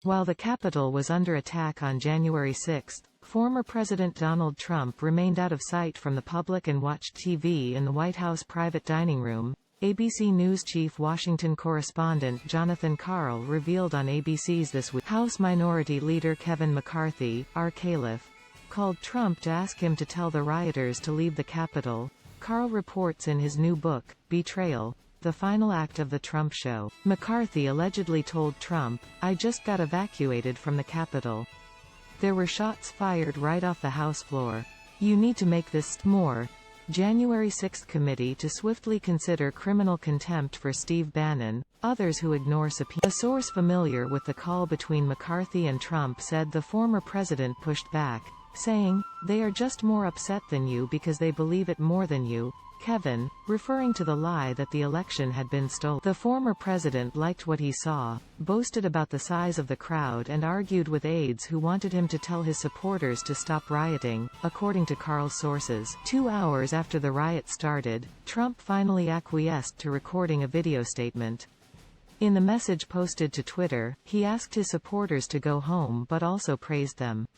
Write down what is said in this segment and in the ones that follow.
While the Capitol was under attack on January 6, former President Donald Trump remained out of sight from the public and watched TV in the White House private dining room. ABC News chief Washington correspondent Jonathan Karl revealed on ABC's This Week. House Minority Leader Kevin McCarthy, our caliph, called Trump to ask him to tell the rioters to leave the Capitol. Karl reports in his new book, Betrayal: The Final Act of the Trump Show. McCarthy allegedly told Trump, "I just got evacuated from the Capitol. There were shots fired right off the House floor. You need to make this more." January 6 committee to swiftly consider criminal contempt for Steve Bannon, others who ignore subpoena. A source familiar with the call between McCarthy and Trump said the former president pushed back, saying, "They are just more upset than you because they believe it more than you, Kevin," referring to the lie that the election had been stolen. The former president liked what he saw, boasted about the size of the crowd and argued with aides who wanted him to tell his supporters to stop rioting, according to Karl's sources. 2 hours after the riot started, Trump finally acquiesced to recording a video statement. In the message posted to Twitter, he asked his supporters to go home but also praised them.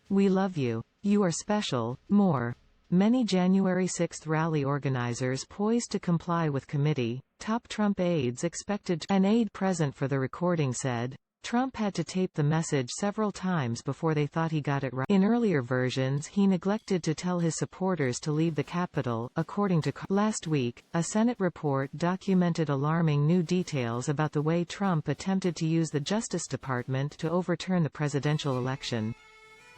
"We love you. You are special, more." Many January 6 rally organizers poised to comply with committee. Top Trump aides expected to. An aide present for the recording said, Trump had to tape the message several times before they thought he got it right. In earlier versions he neglected to tell his supporters to leave the Capitol, according to Karl. Last week, a Senate report documented alarming new details about the way Trump attempted to use the Justice Department to overturn the presidential election.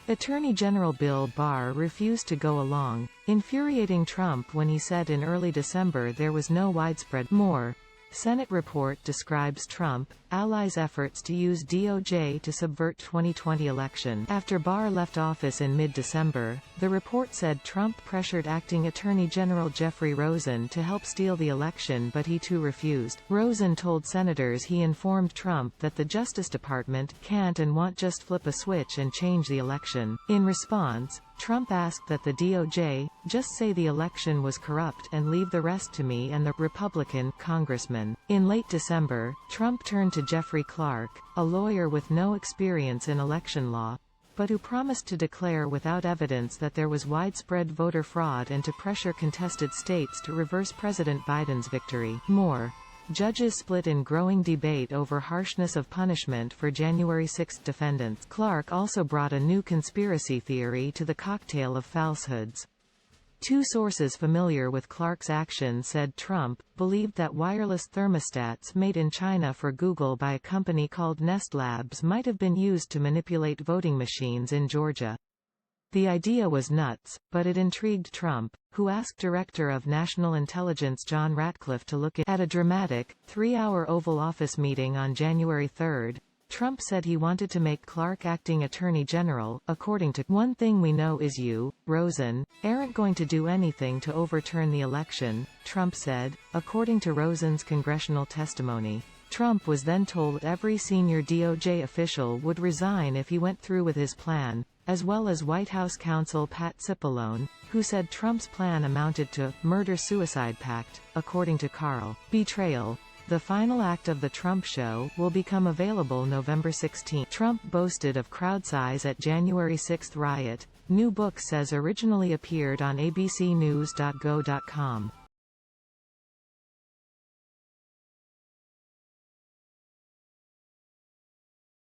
Attorney General Bill Barr refused to go along, infuriating Trump when he said in early December there was no widespread. More. Senate report describes Trump, allies' efforts to use DOJ to subvert 2020 election. After Barr left office in mid-December, the report said Trump pressured acting Attorney General Jeffrey Rosen to help steal the election but he too refused. Rosen told senators he informed Trump that the Justice Department can't and won't just flip a switch and change the election. In response, Trump asked that the DOJ just say the election was corrupt and leave the rest to me and the Republican congressman. In late December, Trump turned to Jeffrey Clark, a lawyer with no experience in election law, but who promised to declare without evidence that there was widespread voter fraud and to pressure contested states to reverse President Biden's victory. More. Judges split in growing debate over harshness of punishment for January 6 defendants. Clark also brought a new conspiracy theory to the cocktail of falsehoods. Two sources familiar with Clark's actions said Trump believed that wireless thermostats made in China for Google by a company called Nest Labs might have been used to manipulate voting machines in Georgia. The idea was nuts, but it intrigued Trump, who asked Director of National Intelligence John Ratcliffe to look at a dramatic, 3-hour Oval Office meeting on January 3. Trump said he wanted to make Clark acting Attorney General, according to "One thing we know is you, Rosen, aren't going to do anything to overturn the election," Trump said, according to Rosen's congressional testimony. Trump was then told every senior DOJ official would resign if he went through with his plan, as well as White House counsel Pat Cipollone, who said Trump's plan amounted to murder-suicide pact, according to Karl. Betrayal: The Final Act of the Trump Show will become available November 16. Trump boasted of crowd size at January 6 riot. New book says originally appeared on abcnews.go.com.